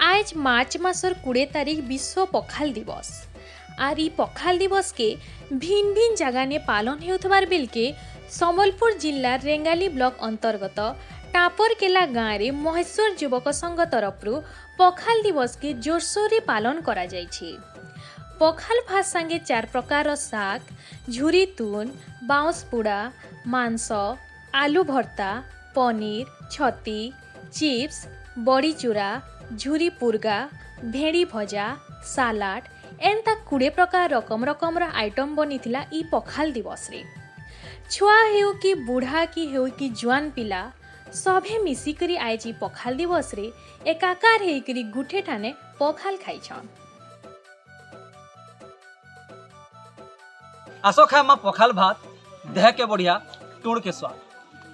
आज मार्च मासर 20 तारीख विश्व पखाल दिवस। आर ई पखाल दिवस के भिन्न भिन्न जगह ने पालन होथबार बेल के संबलपुर जिला रेंगाली ब्लॉक अंतर्गत टापरकेला गाँव रे महेश्वर युवक संघ तरफ पखाल दिवस के जोरसोर रे पालन करा जायछि। पखाल भात संगे 4 प्रकार शाक, झुरी तुन, बाउंस पुड़ा, मांस, आलू भर्ता, पनीर, छती, चिप्स, बड़ी चूरा, झुरी पुरगा, भेड़ी भजा, सालाड एंता 20 प्रकार रकम आइटम बनी थिला ई पखाल दिवस रे। छुआ हेउ कि बूढ़ा कि हेउ कि जुआन पिला सभे मिसिकरी आइछि पखाल दिवस रे एकाकार हेकरी गुठे ठाने पखाल खाइछन। आसो खाए माँ पखाल भात देह के बढ़िया टूण के स्वाद।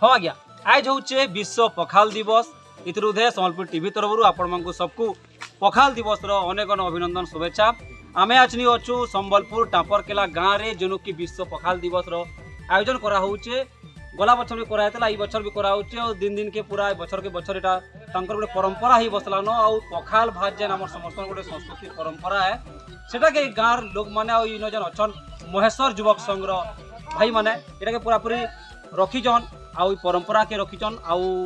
हाँ आज्ञा आज हूँ विश्व पखाल दिवस। इतर उदय संबलपुर टीवी तरफ आपण सबको पखाल दिवस अनेक अभिनंदन शुभेच्छा। आमे आज अच्छु संबलपुर टापरकेला गाँव में जेनु कि विश्व पखाल दिवस आयोजन करा होचे। गला बछर भी कराइला ई बछर भी कराउचे और दिन दिन के पूरा बछर के बछर एटा तांकर गोटे परंपरा ही बसलान। और पखाल भात जेन आम समस्त गोटे संस्कृति परंपरा है सेटा के गाँव लोक मैंने इन जेन अच्छन महेश्वर युवक संघ भाई मैंने एटा के पूरा पूरी रखीचन आउ परंपरा के रखीचन।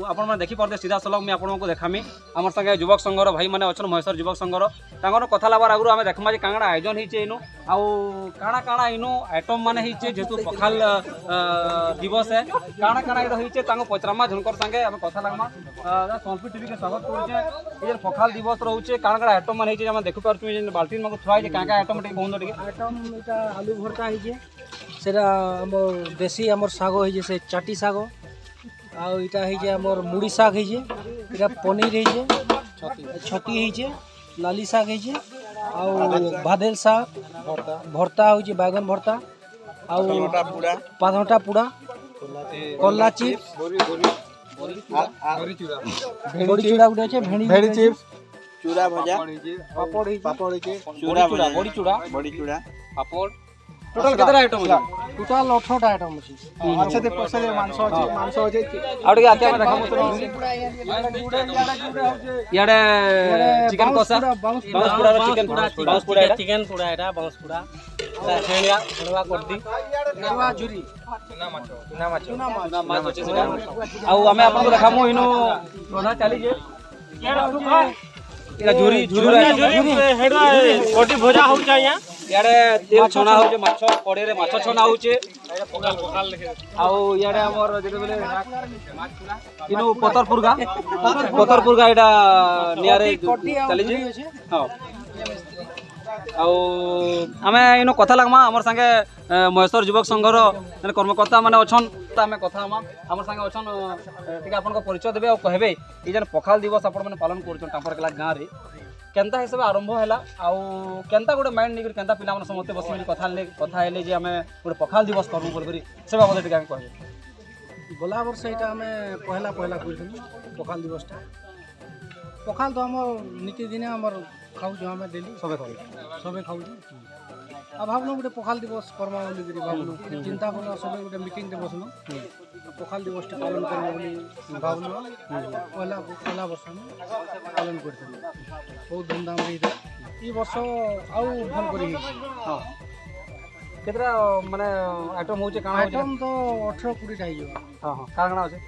आपण मैंने देखी पारे सीधा सलग मुझे आपको देखामी आम संगे युवक संघर भाई मैंने अच्छन महेश्वर युवक संघर तांकर कथा लाबार आगु आम देखमा जे कांगड़ा आयोजन होइचे इनु आउ काणा काणा इनु आइटम माने होइचे जेतु पखाल दिवस है काणा काणा इरो होइचे तांको पचरामा झुनकर संगे आम कथा लागमा संस्कृति टीवी के स्वागत करूचे। ये पखाल दिवस रहउचे काणा काणा आइटम माने होइचे हम देखि पारछु जे बाल्टीन मको थुआ जे काका आइटम टे कोन टे आइटम एटा आलू भरता होइचे सेरा हमर देसी हमर सागो होइचे से चाटी सागो आउ इटा होइचे हमर मुड़ी साग होइचे इटा पनीर होइचे छती होइचे लाली साग होइचे आउ भादेल साग भरता होइचे बैगन भरता आउ पाधोटा पुड़ा कोल्ला चिप्स बड़ी चूड़ा गुडे छे भेड़ी चिप्स चूड़ा भजा पापड़ होइचे बड़ी चूड़ा पापड़ टोटल केतरा आइटम है टोटल 18 टा आइटम अछि। अच्छा ते पछे मांस होचे आउट के आके हम देखामो याडे चिकन कोसा बाउंस पुड़ा चिकन पुड़ा एटा बाउंस पुड़ा हेणिया हेणवा कोडी नेवा झुरी ना माछ आउ हमें आपन को देखामो इनो रोना चली जे याडा झुरी हेडवा कोडी भजा हो जाय याडे तेल छना हो जे माछ पड़े रे माछ छना होचे पखाल आउ याडे हमर जेते बेले इनो पतरपुरगा एटा नियारे चली जे हां आउ आमे इनो कथा लागमा हमर संगे महेश्वर युवक संघर माने कर्मकर्ता माने अछन त आमे कथा हमर संगे अछन ठीक आपन को परिचय देबे और कहबे ई जन पखाल दिवस आपन माने पालन करछन टापरकेला गाँव रे केनता हिसाब आरंभ हैला आउ केनता गोटे माइंड निकर केनता पिला माने समस्त बसी कथा हेले जे आमे गोटे पखाल दिवस करबो बोलबरी से बाबत टिका कहबे। गला वर्ष एटा हमें पहला कइथुन पखाल दिवसटा पखाल तो हमर नीति दिने हमर खाऊ जो हमें डेली सबे खाऊ अब भावनो गोटे पखाल दिवस कर्मा बोली करी भावनो चिंता करना सबे गोटे मीटिंग दे बसनो पखाल दिवस पालन करबो बोली भावनो पहला वर्ष में पालन करथि बहुत धूमधाम रे ई वर्ष आउ भल करी हां केतरा माने आइटम होचे काना आइटम तो 18 20 टाइ जो हां हां काना होचे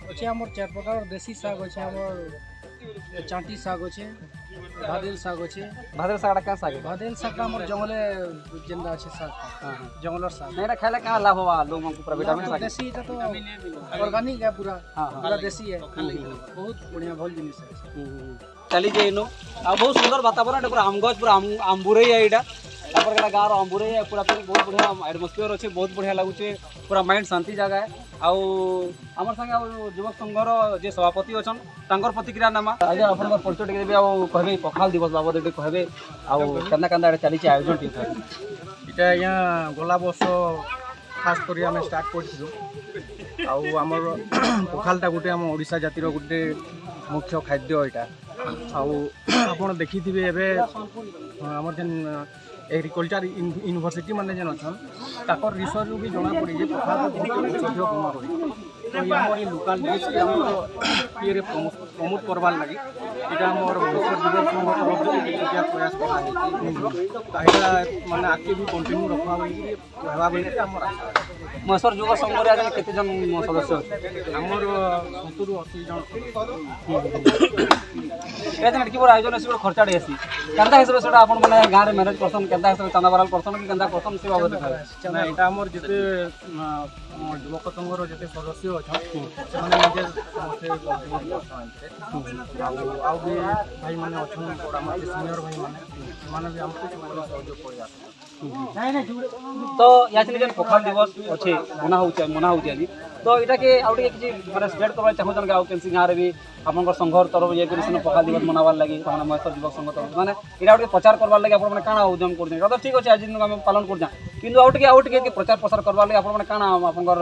अच्छे हमर 4 प्रकार देसी साग अच्छे हमर चाटी साग अच्छे भादेल साग का साग भादेल साग हमर जंगले जिंदा अच्छे साग हां जंगलर साग नेरा खाइला का लाभ होवा लोग को पूरा विटामिन साग देसी এটা तो ऑर्गेनिक है पूरा देसी है बहुत बढ़िया भल जिनिस है चली जे इनो आ बहुत सुंदर वातावरण पूरा आम गछ पूरा आंबुरई है एटा तापर गड़ा गाँव अंबुरे पूरा बहुत बढ़िया एटमोस्फियर अच्छे बहुत बढ़िया लगुचे पूरा माइंड शांति जगह है आउ आमर संगे युवक संघर जे सभापति अच्छन तांकर प्रतिक्रिया नामा आज आप परिचय टिके देबे आउ कहबे पखाल दिवस बाबद कहबे आउ केना केना चली आयोजन टी इटा यहाँ गला वर्ष खास कर आम स्टार्ट कर आमर पखालटा गोटे आम ओडिशा जातिर गोटे मुख्य खाद्य यहाँ आप देखी आमर जेन एग्रिकल्चर यूनिवर्सिटी माने जेन अच्छन ताकर रिसर्च भी जना पड़ी जे पखाल बहुत औषधीय गुण रही तो ये लोकल डिश के ये प्रमोट करवार लगी यहाँ आमर भविष्य युवक संघ तरफ प्रयास करा माने आगे भी कंटिन्यू रखा कहवा बोली आमर आशा महेश्वर युवक संघ आज केते जन सदस्य आमर 70-80 जन एतन की आयोजन है खर्चा आसी केनता हिसाब से आपण माने गाँव में मैनेज करसन केनता हिसाब से चंदा बराल करसन कि केनता करसन से बाबत ना यहाँ आमर जिते युवक संघर जिते सदस्य अच्छा से निजे समस्ते आउ भी भाई मैंने अच्छा सीनियर भाई मैंने भी आमको सहयोग कर तो याचने जेन पखाल दिवस अच्छे मना होचे आज तो यहाँ के आउ किसी माने स्प्रेड करवा चाहून कि आउ केनसी गाँव भी आपन संघर तरफ ये पखाल दिवस मनावार लगी महेश्वर युवक संघ तरफ मैंने यहाँ प्रचार करवार लगे आपने काଣା उद्यम कर तो ठीक अच्छे आज दिन आम पालन कर किंतु आउ टे प्रचार प्रसार करवार लगे आपने काଣା आपनकर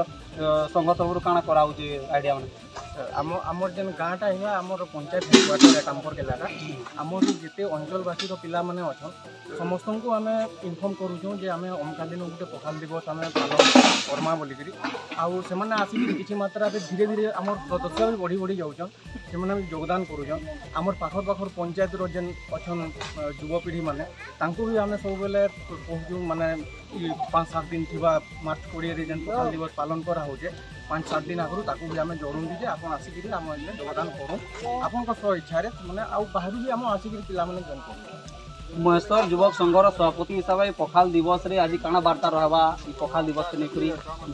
संघ तरफ काଣା कराउचे आइडिया मैंने आमर जेन गाँटा है आमर पंचायत हेडक्वार्टर कामकर केलाटा आमर जिते अंचलवासी पिला माने अच्छा समस्त को आम इनफर्म करूँ जे आम अमका दिन गोटे पखाल दिवस आम पालन करमा बोलिकी आउ से आसिक किसी मात्रा धीरे धीरे आमर सदस्य भी बढ़ी बढ़ी जाऊन से भी योगदान करूँ आमर पाखर पाखर पंचायत जेन अच्छन युवपीढ़ी मैंने भी आम सब बेले कहूँ माने 5-7 दिन थी मार्च 20 जेन पखाल दिवस पालन करा होचे 5-7 दिन आगु ताकू भी आम जरूर जे आप आसिक आम योगदान करूँ आपण स्व इच्छा मैंने आउ बाहर भी आम आसिक पिला जन करूँ महेश्वर युवक संघर सभापति हिसाब से पखाल दिवस रे आज काଣା वार्ता रहबा पखाल दिवस के लेकर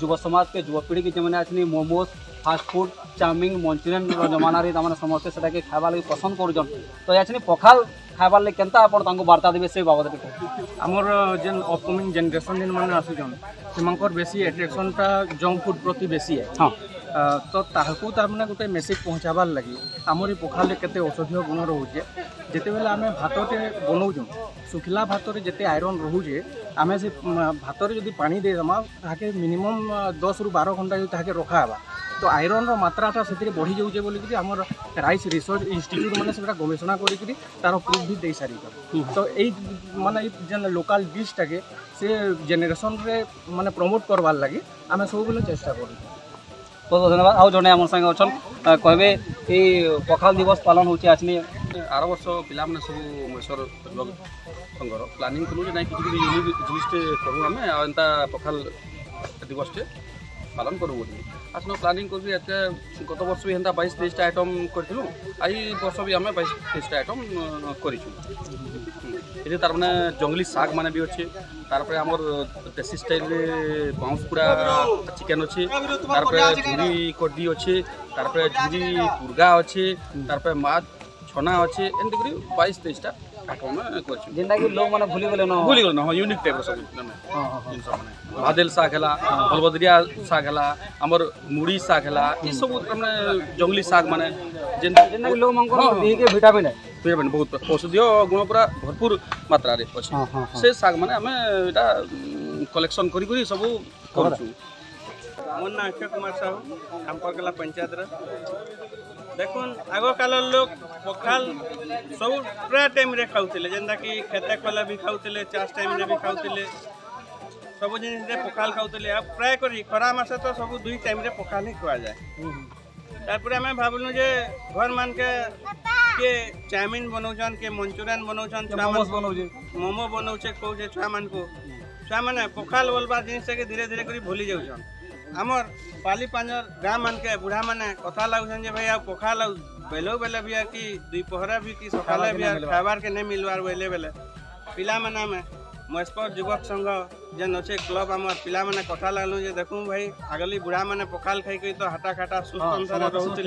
युव समाज के युवपीढ़ी के जमाने अच्छे मोमोज फास्ट फूड चाउमिन मंचूरियन जमाना रे समस्ते से खावा लगे पसंद करूँ तो याचने पखाल खाइबार लगे केनता आप वार्ता देवे से बाबद आमर जेन अपकमिंग जेनरेशन जेन मैंने आसुचन से बेसी एट्राक्शनटा जंक फूड प्रति बेसी है हाँ तो ताकू तारमाने गोटे मेसेज पहुँचाबार लगी आमर पखाल केते औषधीय गुण रोचे जिते बेले आम भातटे बनाऊँ सुखिला भातरे जिते आयरन रोचे आम से भातरे जदि पानी देदेमा ताके मिनिमम 10-12 घंटा जो ताके रखावा तो आयरन मात्राटा से बढ़ी जाऊे बोलिकी आमर राइस रिसर्च इंस्टीट्यूट मैंने से गवेषणा करी तार प्रूफ भी दे सारी तो यही माने जेन लोकल डिशटा के से जेनेरेशन रे माने प्रमोट करवार लगी आम सब बेले चेष्टा करूँ बहुत बहुत धन्यवाद आउ जड़े आम संगे अच्छन कहबे ये पखाल दिवस पालन होचे आछनी आर वर्ष पिला माने सब महेश्वर युवक संघर प्लानिंग करूँ ना कि यूनिक जिनिसटे करूँ आम एंता पखाल दिवसटे पालन करूँ बोली आसन प्लानिंग करूँ एत गत वर्ष भी एंता 22-23 आइटम करूँ आई वर्ष भी आम 22-23 आइटम करूँ ये तार माने जंगली साग माने भी अच्छे तारपर आमर देसी स्टाइल बाउंस पूरा चिकेन अच्छे तारपर झुरी कड्डी अच्छे तारपर झुरी पुरगा अच्छे तारपर माछ छना अच्छे एमती कर 22-23टा आइटम जेनटा कि लोग माने भूली गले ना हाँ यूनिक टाइप सब जिनस माने भादेल साग है बलबदरिया साग है आमर मुड़ी साग है ये सब माने जंगली साग माने जेनटा कि लोग मानकर देह के विटामिन है बहुत औषधीय गुण पूरा भरपूर मात्रा रे अच्छे से साग माने आम एटा कलेक्शन करी सब करूँ मोर ना अक्षय कुमार साहू कामपरगला पंचायत देखुन आग काल लोग पखाल सब प्राय टाइम रे खाऊले जेनता कि खेते कले भी खाऊले चाष टाइम रे भी खाऊले सब जिनिस रे पखाल खाऊले अब प्राय करी खरा मासे तो सब 2 टाइम रे पखाल ही खुआ जाए तारपर आम भावलु जे घर मान के चाउमिन बनाऊन के मंचूरियन बनाऊन मोमो बनाऊे कहे छुआ मान को छुआ मैंने पखाल बोलवा जिनिस के धीरे धीरे कर भूली जाऊन आमर पाली पांजर गाँ मान के बुढ़ा मैंने कथा लगुन जे भाई आ पखाल बेलो बेले भी कि 2 पहरा भी कि सकाले भी खाबार के नहीं मिलवार बेले बेले पिला मैंने आम महेश्वर युवक संघ जेन अच्छे क्लब आमर पिला मैंने कथा लगलु जे देखूँ भाई आगली बुढ़ा मैंने पखाल खाई तो हाटा खाटा सुस्त अनुसार रोते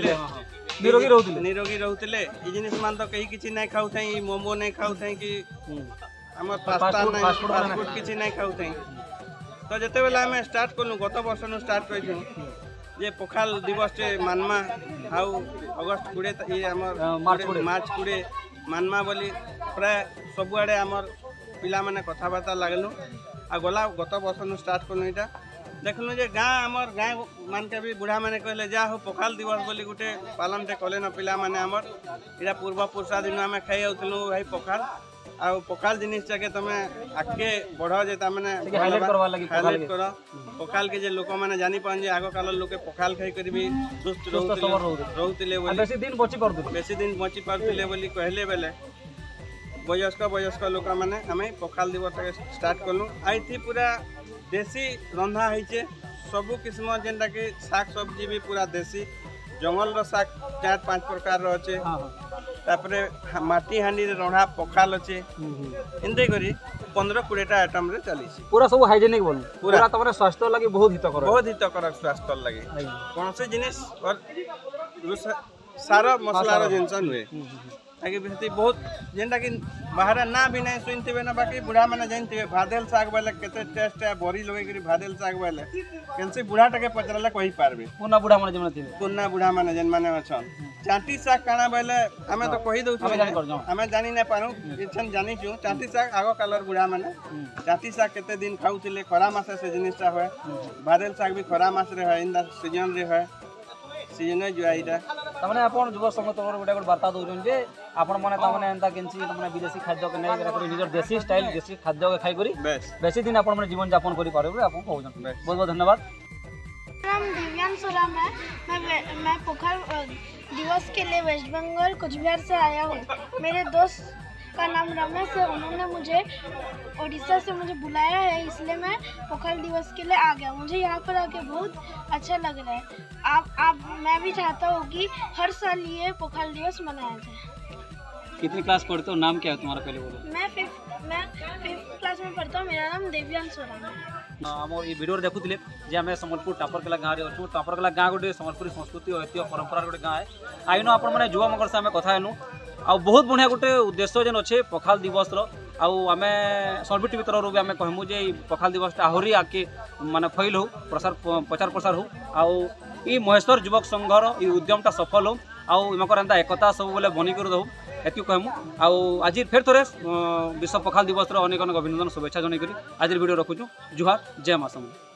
निरोगी रोते ये जिनिस मान तो कहीं किसी नहीं खाऊ मोमो नहीं खाऊ कि আমার পাস্তা নাই ফাস্টফুড কিছু নাই খাউতে তো যেতেবেলে আমি স্টার্ট কলু গত বর্ষনু স্টার্ট করেছু যে পখাল দিবসটে মানমা আউ অগস্ট 20 ইয়ে আমার মার্চ 20 মানমা বলি প্রায় ସବୁଆଡ଼େ আমার ପିଲାମାନେ କଥାବାର୍ତ୍ତା ଲାଗଲୁ ଆଉ ଗଲା ଗତ ବର୍ଷନୁ ଷ୍ଟାର୍ଟ କଲୁ ଏଇଟା ଦେଖଲୁ ଯେ ଗାଁ ଆମର ଗାଁ ମାନକେ ବି ବୁଢ଼ାମାନେ କହିଲେ ଯାହା ହଉ ପଖାଲ ଦିବସ ବୋଲି ଗୋଟେ ପାଳନଟେ କଲେନ ପିଲାମାନେ ଆମର ଏଇଟା ପୂର୍ବ ପୁରୁଷା ଦିନ ଆମେ ଖାଇ ଯାଉଥିଲୁ ଭାଇ ପଖାଲ ଆଉ ପଖାଲ ଜିନିଷଟାକେ ତମେ ଆଗକେ ବଢ଼ ଯେ ତାମାନେ ହାଇଲାଇଟ୍ କର ପଖାଲକେ ଯେ ଲୋକମାନେ ଜାଣିପାରନ୍ ଯେ ଆଗ କାଳର ଲୋକେ ପଖାଲ ଖାଇକରି ବି ସୁସ୍ଥ ରହୁଥିଲେ ବୋଲି ବେଶୀ ଦିନ ବଞ୍ଚି ପାରୁଥିଲେ ବୋଲି କହିଲେ ବେଲେ ବୟସ୍କ ଲୋକମାନେ ଆମେ ପଖାଲ ଦିବସଟାକେ ଷ୍ଟାର୍ଟ କଲୁ ଆଇଥି ପୁରା ଦେଶୀ ରନ୍ଧା ହେଇଛେ ସବୁ କିସ୍ମ ଯେନ୍ଟାକି ଶାଗ ସବଜି ବି ପୁରା ଦେଶୀ ଜଙ୍ଗଲର ଶାଗ 4-5 ପ୍ରକାରର ଅଛେ ତାପରେ ମାଟି ହାଣ୍ଡିରେ ରନ୍ଧା ପଖାଲ ଅଛେ ଏମିତି କରି 15-20ଟା ଆଇଟମ୍ରେ ଚାଲିଛି पूरा सब हाइजेनिक बोल पूरा तमरे स्वास्थ्य लागि बहुत हितकर ବହୁତ ହିତକର ସ୍ୱାସ୍ଥ୍ୟ ଲାଗେ କୌଣସି ଜିନିଷ ସାର ମସଲାର ଜିନିଷ ନୁହେଁ ताकि बेहती बहुत जेनटा कि बाहर ना भी नहीं सुनते ना बाकी बुढ़ा मैंने जानते भादेल साग वाले केते टेस्ट है बोरी लगे कि भादेल साग वाले केनसे बुढ़ा टके पचरले कहि पारबे पुना बुढ़ा माने जमन थिबे पुना बुढ़ा माने जेन माने अछन चांटी साग काना वाले हमें तो कहि दउ हमें जानि ना पानु इछन जानि छु चांटी साग आगो कलर बुढ़ा माने चांटी साग केते दिन खाउतिले खरा मासे से जिनिसटा होय भादेल साग भी खरा मास रे होय इंदा सीजन रे होय सीजन जो आइदा तमने अपन जुव संग तमर गोटे गोटे वार्ता दउछन जे आपण माने तमने एंता केनसी तमने विदेशी खाद्य के नै करी निजर देशी स्टाइल देशी खाद्य के खाई करी बेसी दिन आपण माने जीवन यापन करी पारबे आपण कहउछन बहुत बहुत धन्यवाद नाम दिव्यांश सोराम है मैं पोखर दिवस के लिए वेस्ट बंगाल कुचबिहार से आया हूँ मेरे दोस्त का नाम रमेश है उन्होंने मुझे उड़ीसा से मुझे बुलाया है इसलिए मैं पोखर दिवस के लिए आ गया मुझे यहाँ पर आके बहुत अच्छा लग रहा है आप मैं भी चाहता हूँ कि हर साल ये पोखर दिवस मनाया जाए कितनी क्लास पढ़ते हो नाम क्या है तुम्हारा पहले बोलो मैं फिफ्थ क्लास में पढ़ता हूँ मेरा नाम दिव्यांश सोराम है आम ये वीडियो देखुले जे आम सम्बलपुर टापरकला गाँव में अच्छु टापरकला गाँ गोटे सम्बलपुरी संस्कृति और ऐतिह्य परंपरा गोटे गाँ है आईन आपण मैंने युवा मगर से आम कथा हेनु आ बहुत बढ़िया गोटे उद्देश्य जेन अच्छे पखाल दिवस आउ आम सम्बलपुर टीवी तरफ भी आम कहमु जे पखाल दिवस आहरी आगे माने फैल हो प्रचार प्रसार हो आउ ई महेश्वर युवक संघर ई उद्यमटा सफल हो आउ इमकर एंता एकता सब बोले बनी कर दो एति कहमु आउ आज फेर थोड़े विश्व पखाल दिवस अनेक अनेक अभिनंदन शुभेच्छा जन आज वीडियो रखुचु जुहार जय माँ समूह।